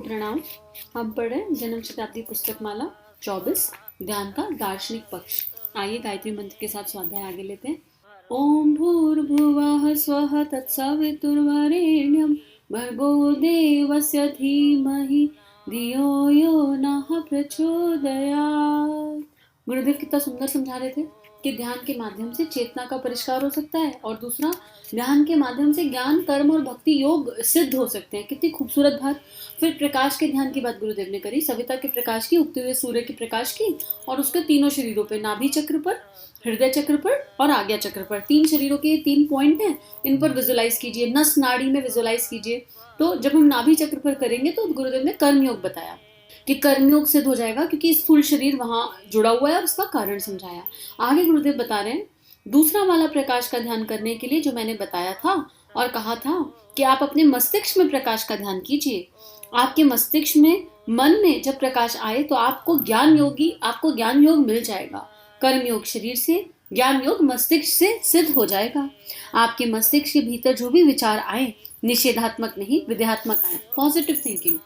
को प्रणाम। हम पढ़ रहे हैं जन्म शताब्दी पुस्तक माला 24 ध्यान का दार्शनिक पक्ष। आइए गायत्री मंत्र के साथ स्वाध्याय आगे लेते हैं। ओम भूर्भुवः स्वः तत्सवितुर्वरेण्यं भर्गो देवस्य धीमहि धियो यो नः प्रचोदयात्। गुरुदेव कितना सुंदर समझा रहे थे कि ध्यान के माध्यम से चेतना का परिष्कार हो सकता है और दूसरा ध्यान के माध्यम से ज्ञान, कर्म और भक्ति योग सिद्ध हो सकते हैं। कितनी खूबसूरत बात। फिर प्रकाश के ध्यान की बात गुरुदेव ने करी, सविता के प्रकाश की, उगते हुए सूर्य के प्रकाश की और उसके तीनों शरीरों पे, नाभि चक्र पर, हृदय चक्र पर और आज्ञा चक्र पर, 3 शरीरों के 3 पॉइंट हैं, इन पर विजुलाइज कीजिए, नस नाड़ी में विजुलाइज कीजिए। तो जब हम नाभि चक्र पर करेंगे तो गुरुदेव ने कर्मयोग बताया कि कर्मयोग सिद्ध हो जाएगा क्योंकि स्थूल शरीर वहां जुड़ा हुआ है और उसका कारण समझाया। आगे गुरुदेव बता रहे हैं दूसरा वाला प्रकाश का ध्यान करने के लिए जो मैंने बताया था और कहा था कि आप अपने मस्तिष्क में प्रकाश का ध्यान कीजिए। आपके मस्तिष्क में, मन में जब प्रकाश आए तो आपको ज्ञान योग मिल जाएगा। कर्म योग शरीर से, ज्ञान योग मस्तिष्क से सिद्ध हो जाएगा। आपके मस्तिष्क के भीतर जो भी विचार आए, निषेधात्मक नहीं विधेयात्मक आए, पॉजिटिव थिंकिंग।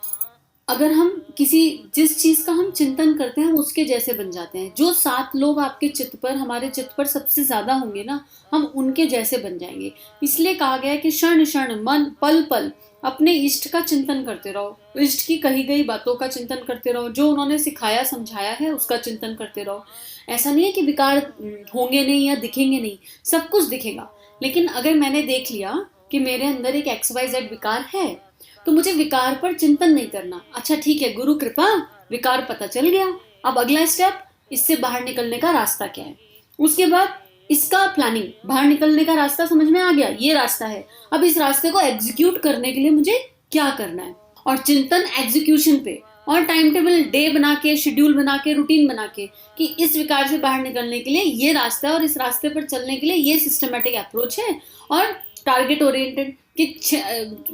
अगर हम जिस चीज का हम चिंतन करते हैं हम उसके जैसे बन जाते हैं। जो 7 लोग आपके चित्त पर, हमारे चित्त पर सबसे ज्यादा होंगे ना, हम उनके जैसे बन जाएंगे। इसलिए कहा गया है कि क्षण क्षण, मन, पल पल अपने इष्ट का चिंतन करते रहो, इष्ट की कही गई बातों का चिंतन करते रहो, जो उन्होंने सिखाया समझाया है उसका चिंतन करते रहो। ऐसा नहीं है कि विकार होंगे नहीं या दिखेंगे नहीं, सब कुछ दिखेगा। लेकिन अगर मैंने देख लिया कि मेरे अंदर एक XYZ विकार है तो मुझे विकार पर चिंतन नहीं करना। अच्छा ठीक है, गुरु कृपा, विकार पता चल गया, अब अगला स्टेप, इससे बाहर निकलने का रास्ता क्या है। उसके बाद इसका प्लानिंग, बाहर निकलने का रास्ता समझ में आ गया, ये रास्ता है, अब इस रास्ते को एग्जीक्यूट करने के लिए मुझे क्या करना है। और चिंतन एग्जीक्यूशन पे, और टाइम टेबल, डे बना के, शेड्यूल बना के, रूटीन बना के कि इस विकार से बाहर निकलने के लिए ये रास्ता है और इस रास्ते पर चलने के लिए ये सिस्टमेटिक अप्रोच है और टारगेट ओरिएंटेड। कि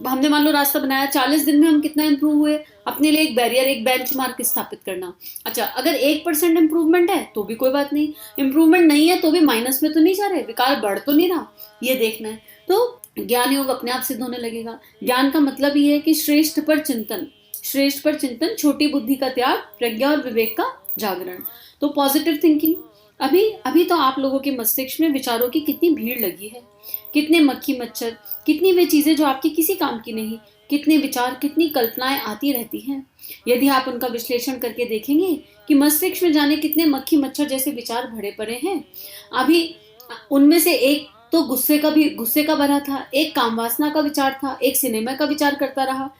हमने मान लो रास्ता बनाया, 40 दिन में हम कितना इंप्रूव हुए, अपने लिए एक बैरियर, एक बेंचमार्क स्थापित करना। अच्छा, अगर 1% इंप्रूवमेंट है तो भी कोई बात नहीं, इंप्रूवमेंट नहीं है तो भी माइनस में तो नहीं जा रहे, विकार बढ़ तो नहीं रहा, ये देखना है। तो ज्ञान योग अपने आप सिद्ध होने लगेगा। ज्ञान का मतलब ये है कि श्रेष्ठ पर चिंतन, छोटी बुद्धि का त्याग, प्रज्ञा और विवेक का जागरण। तो पॉजिटिव थिंकिंग, अभी तो आप लोगों के मस्तिष्क में विचारों की कितनी भीड़ लगी है, कितने मक्खी मच्छर, कितनी वे चीजें जो आपकी किसी काम की नहीं, कितने विचार, कितनी कल्पनाएं आती रहती हैं। यदि आप उनका विश्लेषण करके देखेंगे कि मस्तिष्क में जाने कितने मक्खी मच्छर जैसे विचार भरे पड़े हैं। अभी उनमें से एक तो गुस्से का भरा था, एक काम वासना का विचार था, एक सिनेमा का विचार करता रहा,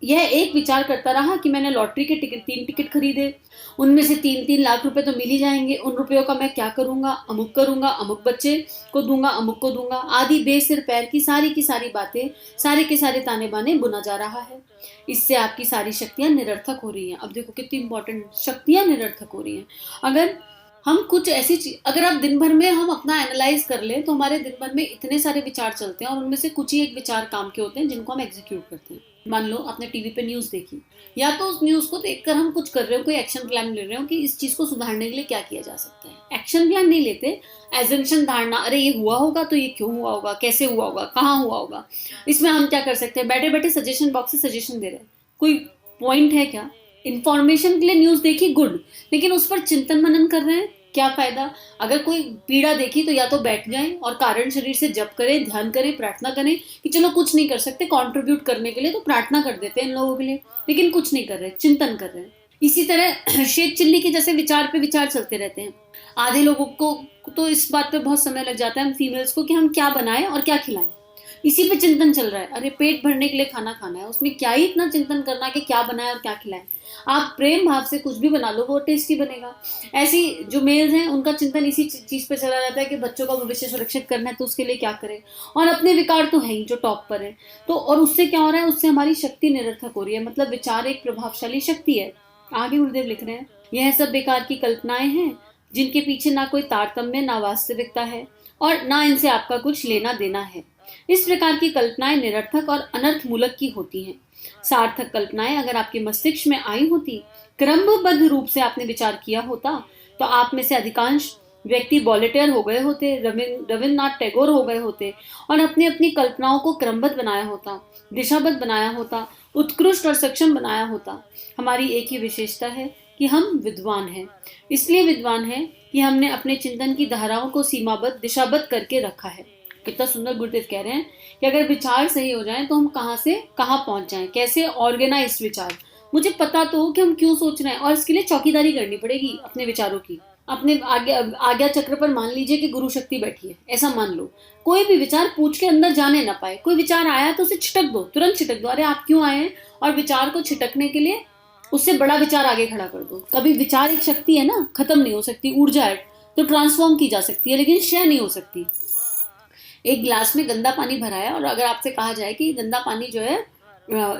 यह एक विचार करता रहा कि मैंने लॉटरी के 3 टिकट खरीदे, उनमें से 3-3 लाख रुपए तो मिल ही जाएंगे, उन रुपयों का मैं क्या करूंगा, अमुक बच्चे को दूंगा, अमुक को दूंगा, आदि बेसिर पैर की सारी बातें, सारे के सारे ताने बाने बुना जा रहा है। इससे आपकी सारी शक्तियां निरर्थक हो रही हैं। अब देखो कितनी इंपॉर्टेंट, शक्तियां निरर्थक हो रही हैं। अगर हम कुछ ऐसी चीज, अगर आप दिन भर में हम अपना एनालाइज कर लें तो हमारे दिन भर में इतने सारे विचार चलते हैं और उनमें से कुछ ही एक विचार काम के होते हैं जिनको हम एग्जीक्यूट करते हैं। मान लो आपने टीवी पे न्यूज देखी, या तो उस न्यूज को देखकर हम कुछ कर रहे हो, कोई एक्शन प्लान ले रहे हो कि इस चीज को सुधारने के लिए क्या किया जा सकता है। एक्शन प्लान नहीं लेते, एजम्पशन, धारणा, अरे ये हुआ होगा तो ये क्यों हुआ होगा, कैसे हुआ होगा, कहाँ हुआ होगा, इसमें हम क्या कर सकते हैं, बैठे बैठे सजेशन बॉक्स से सजेशन दे रहे हैं। कोई पॉइंट है क्या? इंफॉर्मेशन के लिए न्यूज देखी, गुड, लेकिन उस पर चिंतन मनन कर रहे हैं, क्या फायदा। अगर कोई पीड़ा देखी तो या तो बैठ जाएं और कारण शरीर से जप करें, ध्यान करें, प्रार्थना करें कि चलो कुछ नहीं कर सकते, कंट्रीब्यूट करने के लिए तो प्रार्थना कर देते हैं इन लोगों के लिए, लेकिन कुछ नहीं कर रहे, चिंतन कर रहे हैं। इसी तरह शेख चिल्ली के जैसे विचार पे विचार चलते रहते हैं। आधे लोगों को तो इस बात पे बहुत समय लग जाता है, हम फीमेल्स को, कि हम क्या बनाएं और क्या खिलाएं, इसी पे चिंतन चल रहा है। अरे पेट भरने के लिए खाना खाना है, उसमें क्या ही इतना चिंतन करना कि क्या बनाए और क्या खिलाएं। आप प्रेम भाव से कुछ भी बना लो, वो टेस्टी बनेगा। ऐसी जो मेल्स हैं उनका चिंतन इसी चीज पे चला जाता है कि बच्चों का भविष्य सुरक्षित करना है तो उसके लिए क्या करें, और अपने विकार तो है ही जो टॉप पर है। तो और उससे क्या हो रहा है, उससे हमारी शक्ति निरर्थक हो रही है। मतलब विचार एक प्रभावशाली शक्ति है। आगे गुरुदेव लिख रहे हैं, यह सब बेकार की कल्पनाएं हैं जिनके पीछे ना कोई तारतम्य, ना वास्तविकता है और ना इनसे आपका कुछ लेना देना है। इस प्रकार की कल्पनाएं निरर्थक और अनर्थ मूलक की होती हैं। सार्थक कल्पनाएं अगर आपके मस्तिष्क में आई होती, क्रमबद्ध रूप से आपने विचार किया होता, तो आप में से अधिकांश व्यक्ति वॉलेटियर हो गए होते, रविन्द्रनाथ टैगोर हो गए होते और अपनी अपनी कल्पनाओं को क्रमबद्ध बनाया होता, दिशाबद्ध बनाया होता, उत्कृष्ट और सक्षम बनाया होता। हमारी एक ही विशेषता है कि हम विद्वान हैं। इसलिए विद्वान हैं कि हमने अपने चिंतन की धाराओं को सीमाबद्ध, दिशाबद्ध करके रखा है। कितना सुंदर गुरुदेव कह रहे हैं कि अगर विचार सही हो जाएं तो हम कहाँ से कहाँ पहुंच जाएं, कैसे ऑर्गेनाइज विचार। मुझे पता तो हो कि हम क्यों सोच रहे हैं और इसके लिए चौकीदारी करनी पड़ेगी अपने विचारों की। अपने आज्ञा चक्र पर मान लीजिए कि गुरु शक्ति बैठी है, ऐसा मान लो। कोई भी विचार पूछ के अंदर जाने ना पाए। कोई विचार आया तो उसे छिटक दो, तुरंत छिटक दो। अरे आप क्यों आए हैं, और विचार को छिटकने के लिए उससे बड़ा विचार आगे खड़ा कर दो। कभी विचार एक शक्ति है ना, खत्म नहीं हो सकती। ऊर्जा है तो ट्रांसफॉर्म की जा सकती है, लेकिन क्षय नहीं हो सकती। एक गिलास में गंदा पानी भरा है और अगर आपसे कहा जाए कि गंदा पानी जो है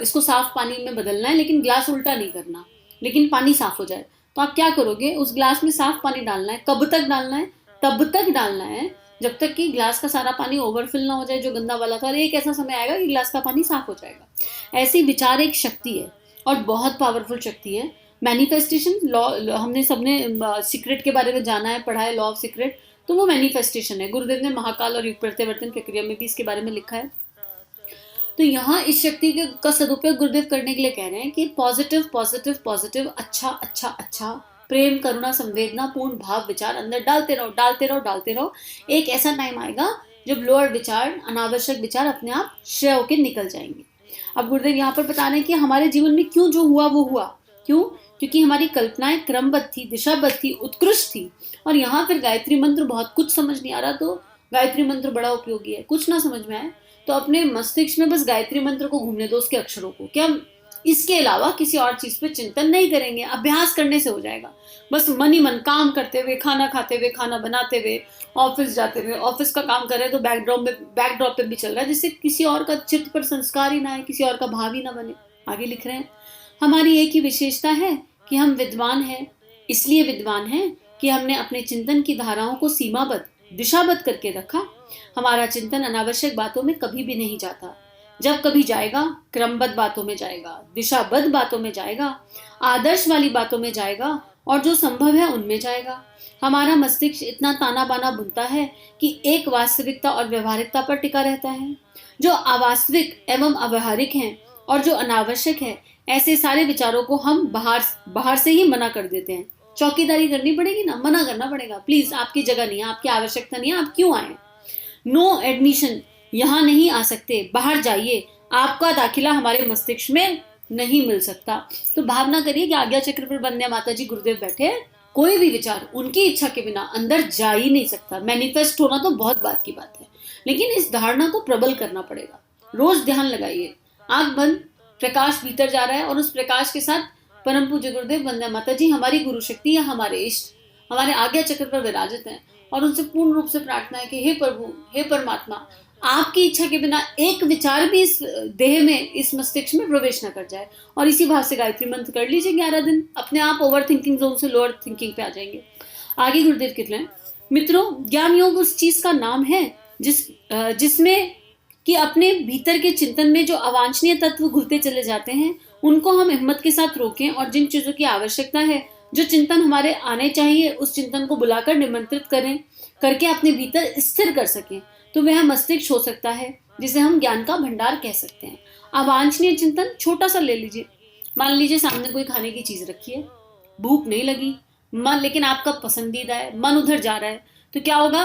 इसको साफ पानी में बदलना है, लेकिन गिलास उल्टा नहीं करना, लेकिन पानी साफ हो जाए, तो आप क्या करोगे? उस गिलास में साफ पानी डालना है। कब तक डालना है? तब तक डालना है जब तक कि गिलास का सारा पानी ओवरफिल ना हो जाए जो गंदा वाला था, और एक ऐसा समय आएगा कि गिलास का पानी साफ हो जाएगा। ऐसी विचार एक शक्ति है और बहुत पावरफुल शक्ति है। मैनिफेस्टेशन लॉ, हमने सबने सीक्रेट के बारे में जाना है, पढ़ा है, लॉ ऑफ सीक्रेट, तो वो मैनिफेस्टेशन है। गुरुदेव ने महाकाल और युग प्रत्यावर्तन प्रक्रिया में भी इसके बारे में लिखा है। तो यहाँ इस शक्ति का सदुपयोग गुरुदेव करने के लिए कह रहे हैं कि पॉजिटिव पॉजिटिव पॉजिटिव, अच्छा अच्छा अच्छा, प्रेम, करुणा, संवेदना पूर्ण भाव विचार अंदर डालते रहो, डालते रहो, डालते रहो। एक ऐसा टाइम आएगा जब लोअर विचार, अनावश्यक विचार अपने आप क्षय होकर निकल जाएंगे। अब गुरुदेव यहाँ पर बता रहे हैं कि हमारे जीवन में क्यों जो हुआ वो हुआ। क्यों? क्योंकि हमारी कल्पनाएं क्रमबद्ध थी, दिशाबद्ध थी, उत्कृष्ट थी। और यहाँ फिर गायत्री मंत्र, बहुत कुछ समझ नहीं आ रहा तो गायत्री मंत्र बड़ा उपयोगी है। कुछ ना समझ में आए तो अपने मस्तिष्क में बस गायत्री मंत्र को घूमने दो, उसके अक्षरों को। क्या इसके अलावा किसी और चीज पे चिंतन नहीं करेंगे। अभ्यास करने से हो जाएगा। बस मन ही मन काम करते हुए, खाना खाते हुए, खाना बनाते हुए, ऑफिस जाते हुए, ऑफिस का काम कर रहे हैं तो बैकड्रॉप पे भी चल रहा है, जिससे किसी और का चित्त पर संस्कार ही ना है, किसी और का भाव ही ना बने। आगे लिख रहे हैं, हमारी एक ही विशेषता है कि हम विद्वान हैं। इसलिए विद्वान हैं कि हमने अपने चिंतन की धाराओं को सीमाबद्ध, दिशाबद्ध करके रखा। हमारा चिंतन अनावश्यक बातों में कभी भी नहीं जाता। जब कभी जाएगा, क्रमबद्ध बातों में जाएगा, दिशाबद्ध बातों में जाएगा, आदर्श वाली बातों में जाएगा, और जो संभव है उनमें जाएगा। हमारा मस्तिष्क इतना ताना बाना बुनता है कि एक वास्तविकता और व्यवहारिकता पर टिका रहता है। जो अवास्तविक एवं अव्यवहारिक हैं और जो अनावश्यक है, ऐसे सारे विचारों को हम बाहर से ही मना कर देते हैं। चौकीदारी करनी पड़ेगी ना, मना करना पड़ेगा। प्लीज, आपकी जगह नहीं है, आपकी आवश्यकता नहीं है, आप क्यों आए? नो एडमिशन, यहाँ नहीं आ सकते, बाहर जाइए, आपका दाखिला हमारे मस्तिष्क में नहीं मिल सकता। तो भावना करिए कि आज्ञा चक्र पर वंदे माता जी गुरुदेव बैठे हैं। कोई भी विचार उनकी इच्छा के बिना अंदर जा ही नहीं सकता। मैनिफेस्ट होना तो बहुत बात की बात है, लेकिन इस धारणा को प्रबल करना पड़ेगा। रोज ध्यान लगाइए, आंख बंद, प्रकाश भीतर जा रहा है और उस प्रकाश के साथ परम पूज्य गुरुदेव वंदे माता जी, हमारी गुरु शक्ति या हमारे इष्ट, हमारे आज्ञा चक्र पर विराजित हैं। और उनसे पूर्ण रूप से प्रार्थना है कि हे प्रभु, हे परमात्मा, आपकी इच्छा के बिना एक विचार भी इस देह में, इस मस्तिष्क में प्रवेश न कर जाए। और इसी भाव से गायत्री मंत्र कर लीजिए 11 दिन, अपने आप ओवर थिंकिंग जोन से लोअर थिंकिंग पे आ जाएंगे। आगे गुरुदेव कहते हैं, मित्रों, ज्ञान योग उस चीज का नाम है जिसमें कि अपने भीतर के चिंतन में जो अवांछनीय तत्व घुलते चले जाते हैं, उनको हम हिम्मत के साथ रोकें और जिन चीजों की आवश्यकता है, जो चिंतन हमारे आने चाहिए, उस चिंतन को बुलाकर निमंत्रित करके अपने भीतर स्थिर कर सकें। तो वह मस्तिष्क हो सकता है जिसे हम ज्ञान का भंडार कह सकते हैं। अवांछनीय चिंतन छोटा सा ले लीजिए। मान लीजिए सामने कोई खाने की चीज रखी है, भूख नहीं लगी, मन लेकिन आपका पसंदीदा है, मन उधर जा रहा है, तो क्या होगा?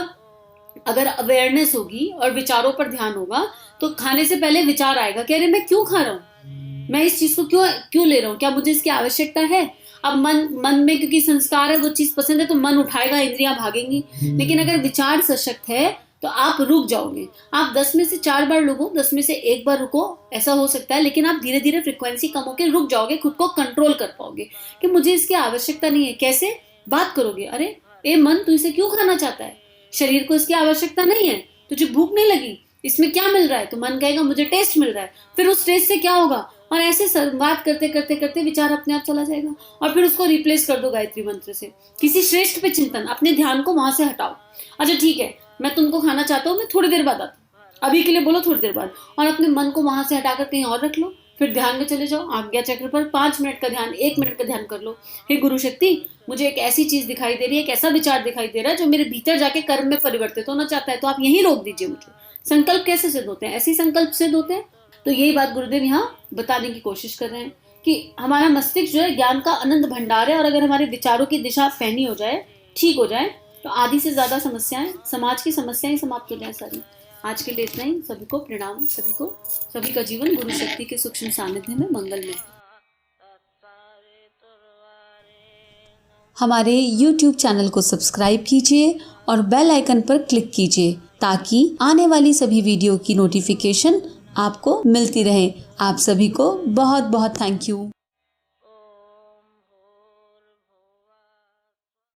अगर अवेयरनेस होगी और विचारों पर ध्यान होगा तो खाने से पहले विचार आएगा कि अरे मैं क्यों खा रहा हूँ, मैं इस चीज को क्यों ले रहा हूँ, क्या मुझे इसकी आवश्यकता है? अब मन में क्योंकि संस्कार है, वो चीज पसंद है तो मन उठाएगा, इंद्रियां भागेंगी। लेकिन अगर विचार सशक्त है तो आप रुक जाओगे। आप 10 में से 4 बार रुको, 10 में से 1 बार रुको, ऐसा हो सकता है, लेकिन आप धीरे धीरे फ्रिक्वेंसी कम होकर रुक जाओगे, खुद को कंट्रोल कर पाओगे कि मुझे इसकी आवश्यकता नहीं है। कैसे बात करोगे? अरे ए मन, तू इसे क्यों खाना चाहता है? शरीर को इसकी आवश्यकता नहीं है, तुझे भूख नहीं लगी, इसमें क्या मिल रहा है? तो मन कहेगा मुझे टेस्ट मिल रहा है। फिर उस टेस्ट से क्या होगा? और ऐसे संवाद करते करते करते विचार अपने आप चला जाएगा और फिर उसको रिप्लेस कर दो गायत्री मंत्र से। किसी श्रेष्ठ पे चिंतन, अपने ध्यान को वहां से हटाओ। अच्छा ठीक है, मैं तुमको खाना चाहता हूँ, मैं थोड़ी देर बाद आता हूँ, अभी के लिए बोलो थोड़ी देर बाद, और अपने मन को वहां से हटाकर कहीं और रख लो। फिर ध्यान में चले जाओ, आज्ञा चक्र पर 5 मिनट का ध्यान, 1 मिनट का ध्यान कर लो। हे गुरु शक्ति, मुझे एक ऐसी चीज दिखाई दे रही है, एक ऐसा विचार दिखाई दे रहा है जो मेरे भीतर जाके कर्म में परिवर्तित होना चाहता है, तो आप यहीं रोक दीजिए मुझे। संकल्प कैसे सिद्ध होते हैं? ऐसे ही संकल्प सिद्ध होते हैं। तो यही बात गुरुदेव यहाँ बताने की कोशिश कर रहे हैं कि हमारा मस्तिष्क जो है ज्ञान का अनंत भंडार है, और अगर हमारे विचारों की दिशा पैनी हो जाए, ठीक हो जाए, तो आधी से ज्यादा समस्याएं, समाज की समस्याएं समाप्त हो जाए सारी। आज के लिए इतना ही। सभी को प्रणाम, सभी का जीवन गुरु शक्ति के सूक्ष्म सानिध्य में मंगलमय। हमारे YouTube चैनल को सब्सक्राइब कीजिए और बेल आइकन पर क्लिक कीजिए ताकि आने वाली सभी वीडियो की नोटिफिकेशन आपको मिलती रहे। आप सभी को बहुत बहुत थैंक यू।